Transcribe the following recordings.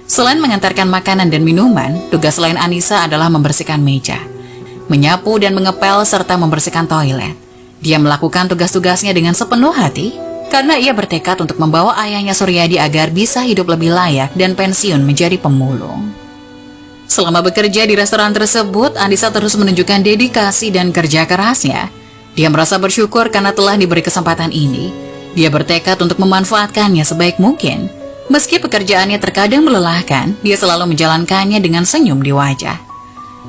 Selain mengantarkan makanan dan minuman, tugas lain Anissa adalah membersihkan meja, menyapu dan mengepel, serta membersihkan toilet. Dia melakukan tugas-tugasnya dengan sepenuh hati, karena ia bertekad untuk membawa ayahnya Suryadi agar bisa hidup lebih layak dan pensiun menjadi pemulung. Selama bekerja di restoran tersebut, Anissa terus menunjukkan dedikasi dan kerja kerasnya. Dia merasa bersyukur karena telah diberi kesempatan ini. Dia bertekad untuk memanfaatkannya sebaik mungkin. Meski pekerjaannya terkadang melelahkan, dia selalu menjalankannya dengan senyum di wajah.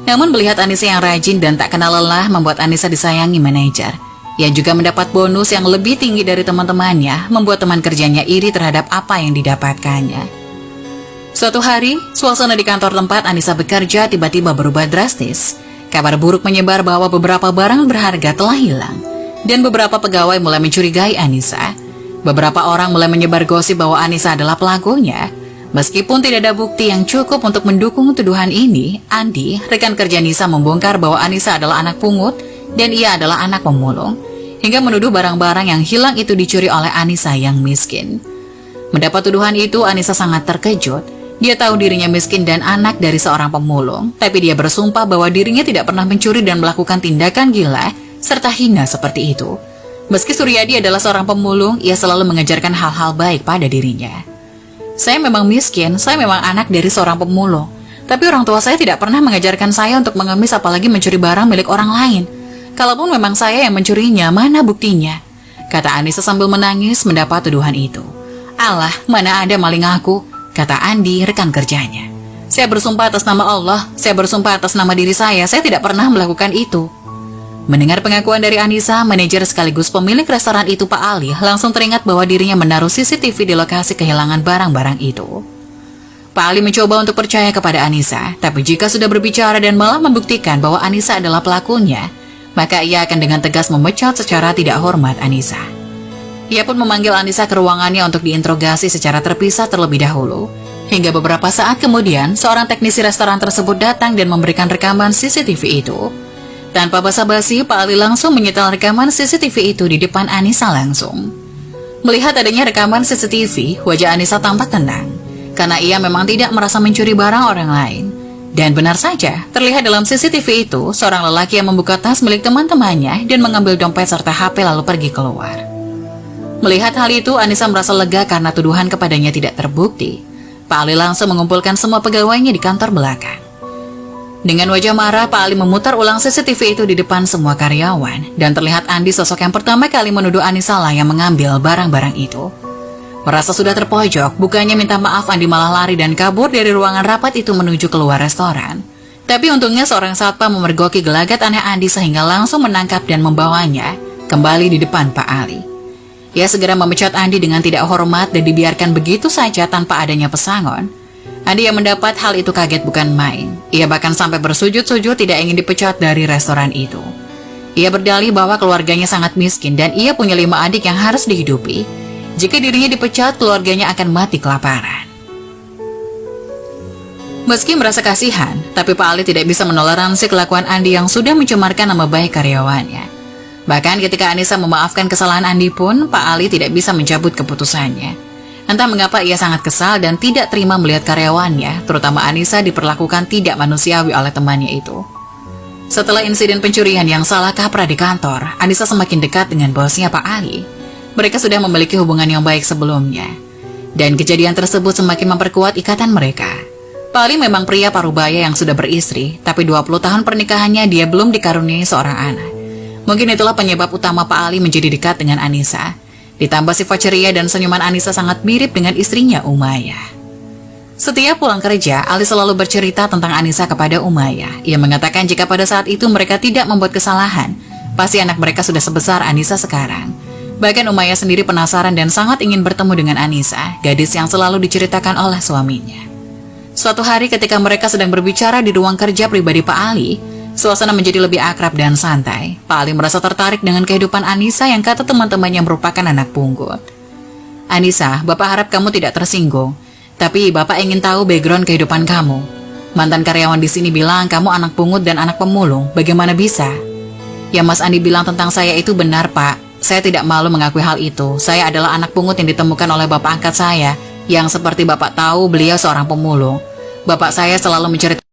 Namun melihat Anissa yang rajin dan tak kenal lelah membuat Anissa disayangi manajer. Ia juga mendapat bonus yang lebih tinggi dari teman-temannya, membuat teman kerjanya iri terhadap apa yang didapatkannya. Suatu hari, suasana di kantor tempat Anissa bekerja tiba-tiba berubah drastis. Kabar buruk menyebar bahwa beberapa barang berharga telah hilang, dan beberapa pegawai mulai mencurigai Anissa. Beberapa orang mulai menyebar gosip bahwa Anissa adalah pelakunya. Meskipun tidak ada bukti yang cukup untuk mendukung tuduhan ini, Andi, rekan kerja Anissa, membongkar bahwa Anissa adalah anak pungut dan ia adalah anak pemulung, hingga menuduh barang-barang yang hilang itu dicuri oleh Anissa yang miskin. Mendapat tuduhan itu, Anissa sangat terkejut. Dia tahu dirinya miskin dan anak dari seorang pemulung, tapi dia bersumpah bahwa dirinya tidak pernah mencuri dan melakukan tindakan gila serta hina seperti itu. Meski Suryadi adalah seorang pemulung, ia selalu mengajarkan hal-hal baik pada dirinya. Saya memang miskin, saya memang anak dari seorang pemulung, tapi orang tua saya tidak pernah mengajarkan saya untuk mengemis apalagi mencuri barang milik orang lain. Kalaupun memang saya yang mencurinya, mana buktinya? Kata Anissa sambil menangis mendapat tuduhan itu. Alah, mana ada maling aku, kata Andi, rekan kerjanya. Saya bersumpah atas nama Allah, saya bersumpah atas nama diri saya tidak pernah melakukan itu. Mendengar pengakuan dari Anissa, manajer sekaligus pemilik restoran itu Pak Ali langsung teringat bahwa dirinya menaruh CCTV di lokasi kehilangan barang-barang itu. Pak Ali mencoba untuk percaya kepada Anissa, tapi jika sudah berbicara dan malah membuktikan bahwa Anissa adalah pelakunya, maka ia akan dengan tegas memecat secara tidak hormat Anissa. Ia pun memanggil Anissa ke ruangannya untuk diinterogasi secara terpisah terlebih dahulu. Hingga beberapa saat kemudian, seorang teknisi restoran tersebut datang dan memberikan rekaman CCTV itu. Tanpa basa-basi, Pak Ali langsung menyetel rekaman CCTV itu di depan Anissa langsung. Melihat adanya rekaman CCTV, wajah Anissa tampak tenang, karena ia memang tidak merasa mencuri barang orang lain. Dan benar saja, terlihat dalam CCTV itu, seorang lelaki yang membuka tas milik teman-temannya dan mengambil dompet serta HP lalu pergi keluar. Melihat hal itu, Anissa merasa lega karena tuduhan kepadanya tidak terbukti. Pak Ali langsung mengumpulkan semua pegawainya di kantor belakang. Dengan wajah marah, Pak Ali memutar ulang CCTV itu di depan semua karyawan, dan terlihat Andi, sosok yang pertama kali menuduh Anissa lah yang mengambil barang-barang itu. Merasa sudah terpojok, bukannya minta maaf, Andi malah lari dan kabur dari ruangan rapat itu menuju keluar restoran. Tapi untungnya seorang satpam memergoki gelagat aneh Andi sehingga langsung menangkap dan membawanya kembali di depan Pak Ali. Ia segera memecat Andi dengan tidak hormat dan dibiarkan begitu saja tanpa adanya pesangon. Andi yang mendapat hal itu kaget bukan main. Ia bahkan sampai bersujud-sujud tidak ingin dipecat dari restoran itu. Ia berdalih bahwa keluarganya sangat miskin dan ia punya 5 adik yang harus dihidupi. Jika dirinya dipecat, keluarganya akan mati kelaparan. Meski merasa kasihan, tapi Pak Ali tidak bisa menoleransi kelakuan Andi yang sudah mencemarkan nama baik karyawannya. Bahkan ketika Anissa memaafkan kesalahan Andi pun, Pak Ali tidak bisa mencabut keputusannya. Entah mengapa ia sangat kesal dan tidak terima melihat karyawannya, terutama Anissa, diperlakukan tidak manusiawi oleh temannya itu. Setelah insiden pencurian yang salah kaprah di kantor, Anissa semakin dekat dengan bosnya Pak Ali. Mereka sudah memiliki hubungan yang baik sebelumnya. Dan kejadian tersebut semakin memperkuat ikatan mereka. Pak Ali memang pria parubaya yang sudah beristri, tapi 20 tahun pernikahannya dia belum dikaruniai seorang anak. Mungkin itulah penyebab utama Pak Ali menjadi dekat dengan Anissa. Ditambah sifat ceria dan senyuman Anissa sangat mirip dengan istrinya Umayyah. Setiap pulang kerja, Ali selalu bercerita tentang Anissa kepada Umayyah. Ia mengatakan jika pada saat itu mereka tidak membuat kesalahan, pasti anak mereka sudah sebesar Anissa sekarang. Bahkan Umayyah sendiri penasaran dan sangat ingin bertemu dengan Anissa, gadis yang selalu diceritakan oleh suaminya. Suatu hari ketika mereka sedang berbicara di ruang kerja pribadi Pak Ali, suasana menjadi lebih akrab dan santai. Pak Ali merasa tertarik dengan kehidupan Anissa yang kata teman-temannya merupakan anak pungut. Anissa, Bapak harap kamu tidak tersinggung, tapi Bapak ingin tahu background kehidupan kamu. Mantan karyawan di sini bilang kamu anak pungut dan anak pemulung, bagaimana bisa? Ya Mas Andi bilang tentang saya itu benar Pak, saya tidak malu mengakui hal itu. Saya adalah anak pungut yang ditemukan oleh bapak angkat saya, Yang seperti Bapak tahu, beliau seorang pemulung. Bapak saya selalu menceritakan